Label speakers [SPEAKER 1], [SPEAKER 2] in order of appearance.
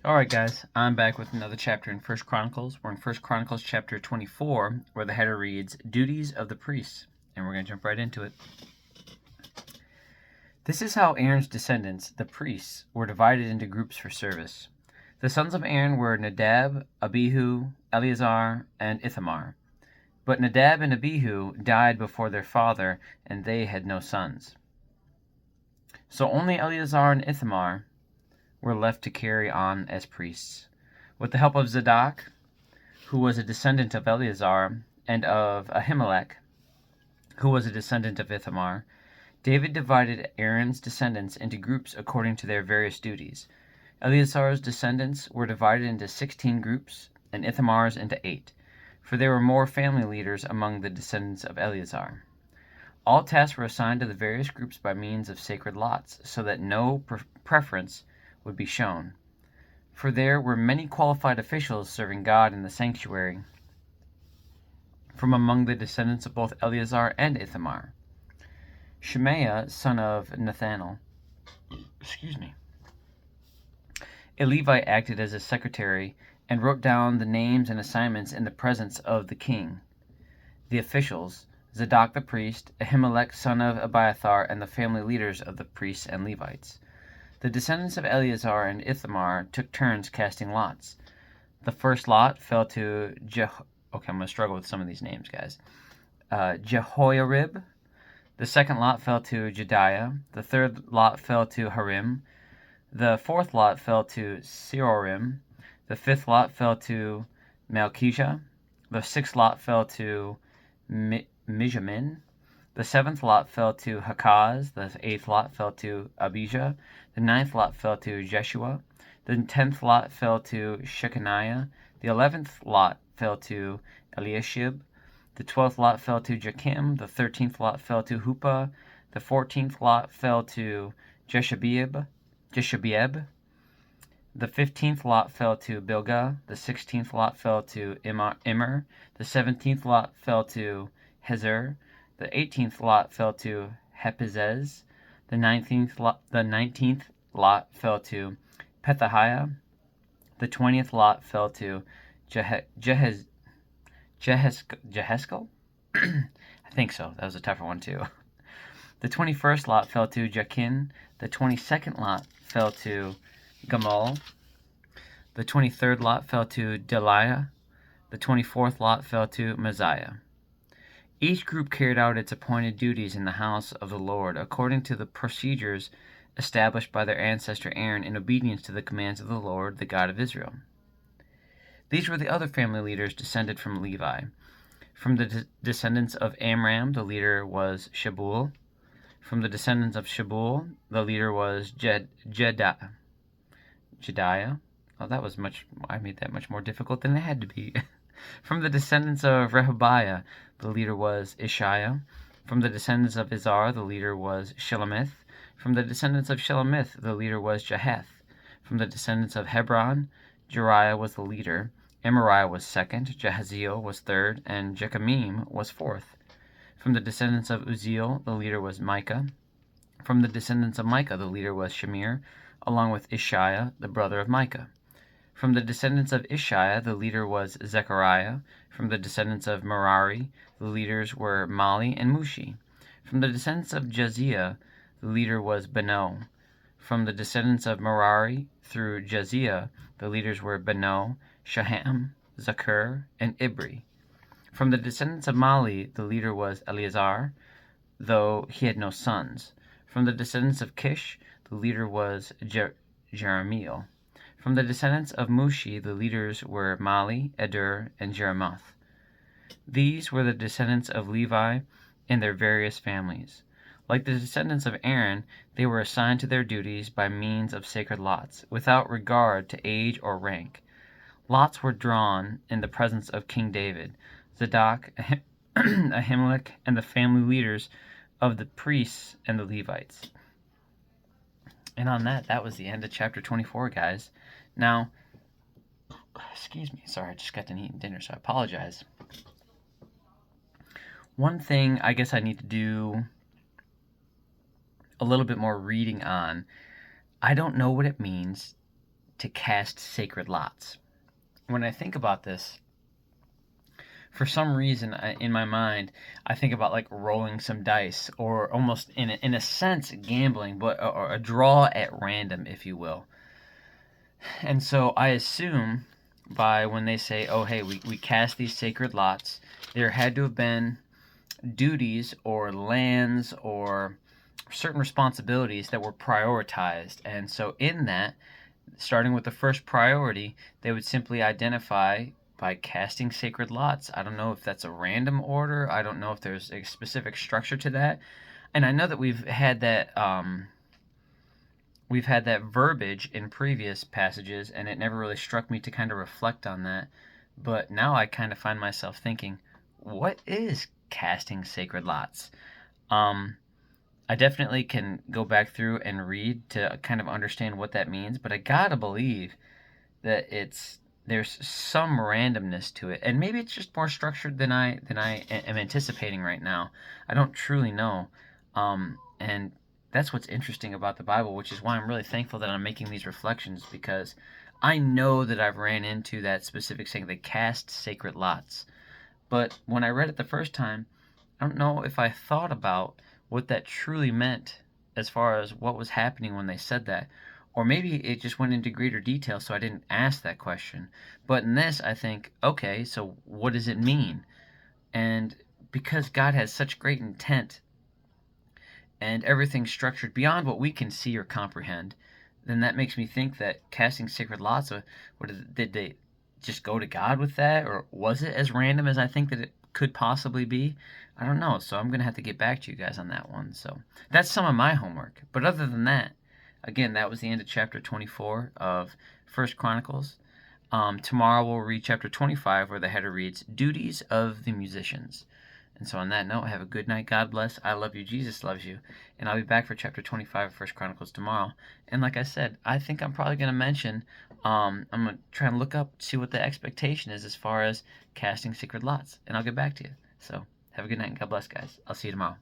[SPEAKER 1] Alright guys, I'm back with another chapter in First Chronicles. We're in First Chronicles chapter 24, where the header reads, Duties of the Priests, and we're going to jump right into it. This is how Aaron's descendants, the priests, were divided into groups for service. The sons of Aaron were Nadab, Abihu, Eleazar, and Ithamar. But Nadab and Abihu died before their father, and they had no sons. So only Eleazar and Ithamar were left to carry on as priests. With the help of Zadok, who was a descendant of Eleazar, and of Ahimelech, who was a descendant of Ithamar, David divided Aaron's descendants into groups according to their various duties. Eleazar's descendants were divided into 16 groups, and Ithamar's into 8, for there were more family leaders among the descendants of Eleazar. All tasks were assigned to the various groups by means of sacred lots, so that no preference would be shown, for there were many qualified officials serving God in the sanctuary from among the descendants of both Eleazar and Ithamar. Shemaiah, son of Nathanael, a Levite, acted as a secretary and wrote down the names and assignments in the presence of the king. The officials, Zadok the priest, Ahimelech son of Abiathar, and the family leaders of the priests and Levites. The descendants of Eleazar and Ithamar took turns casting lots. The first lot fell to I'm going to struggle with some of these names, guys. Jehoiarib. The second lot fell to Jediah. The third lot fell to Harim. The fourth lot fell to Seorim. The fifth lot fell to Malchijah. The sixth lot fell to Mijamin. The seventh lot fell to Hakaz. The eighth lot fell to Abijah. The ninth lot fell to Jeshua. The 10th lot fell to Shechaniah. The 11th lot fell to Eliashib. The 12th lot fell to Joachim. The 13th lot fell to Huppah. The 14th lot fell to Jeshabeab. The 15th lot fell to Bilgah. The 16th lot fell to Immer. The 17th lot fell to Hezer. The 18th lot fell to Hepizez. The 19th lot fell to Pethahiah. The 20th lot fell to Jeheskel? I think so. That was a tougher one, too. The 21st lot fell to Jachin. The 22nd lot fell to Gamal. The 23rd lot fell to Deliah. The 24th lot fell to Messiah. Each group carried out its appointed duties in the house of the Lord according to the procedures established by their ancestor Aaron in obedience to the commands of the Lord, the God of Israel. These were the other family leaders descended from Levi. From the descendants of Amram, the leader was Shabuel. From the descendants of Shabuel, the leader was Jediah. Oh, I made that much more difficult than it had to be. From the descendants of Rehabiah, the leader was Ishiah. From the descendants of Izar, the leader was Shelomith. From the descendants of Shelomith, the leader was Jahath. From the descendants of Hebron, Jeriah was the leader. Amariah was second, Jahaziel was third, and Jechamim was fourth. From the descendants of Uzziel, the leader was Micah. From the descendants of Micah, the leader was Shemir, along with Ishiah, the brother of Micah. From the descendants of Ishiah, the leader was Zechariah. From the descendants of Merari, the leaders were Mali and Mushi. From the descendants of Jaziah, the leader was Beno. From the descendants of Merari through Jaziah, the leaders were Beno, Shaham, Zakur, and Ibri. From the descendants of Mali, the leader was Eleazar, though he had no sons. From the descendants of Kish, the leader was Jeremiel. From the descendants of Mushi, the leaders were Mali, Eder, and Jeremoth. These were the descendants of Levi in their various families. Like the descendants of Aaron, they were assigned to their duties by means of sacred lots, without regard to age or rank. Lots were drawn in the presence of King David, Zadok, Ahimelech, and the family leaders of the priests and the Levites. And on that was the end of chapter 24, guys. Now, excuse me, sorry, I just got done eating dinner, so I apologize. One thing I guess I need to do a little bit more reading on, I don't know what it means to cast sacred lots. When I think about this, for some reason in my mind, I think about like rolling some dice, or almost in a sense gambling, but or a draw at random, if you will. And so I assume by when they say, oh, hey, we cast these sacred lots, there had to have been duties or lands or certain responsibilities that were prioritized. And so in that, starting with the first priority, they would simply identify by casting sacred lots. I don't know if that's a random order. I don't know if there's a specific structure to that. And I know that we've had that verbiage in previous passages, and it never really struck me to kind of reflect on that. But now I kind of find myself thinking, what is casting sacred lots? I definitely can go back through and read to kind of understand what that means, but I gotta believe that there's some randomness to it, and maybe it's just more structured than I am anticipating right now. I don't truly know, and that's what's interesting about the Bible, which is why I'm really thankful that I'm making these reflections, because I know that I've ran into that specific saying, they cast sacred lots. But when I read it the first time, I don't know if I thought about what that truly meant as far as what was happening when they said that. Or maybe it just went into greater detail, so I didn't ask that question. But in this, I think, okay, so what does it mean? And because God has such great intent and everything's structured beyond what we can see or comprehend, then that makes me think that casting sacred lots, did they just go to God with that? Or was it as random as I think that it could possibly be? I don't know, so I'm going to have to get back to you guys on that one. So that's some of my homework. But other than that, again, that was the end of chapter 24 of First Chronicles. Tomorrow we'll read chapter 25, where the header reads, Duties of the Musicians. And so on that note, have a good night. God bless. I love you. Jesus loves you. And I'll be back for chapter 25 of First Chronicles tomorrow. And like I said, I think I'm probably going to mention, I'm going to try and look up, see what the expectation is as far as casting sacred lots. And I'll get back to you. So have a good night and God bless, guys. I'll see you tomorrow.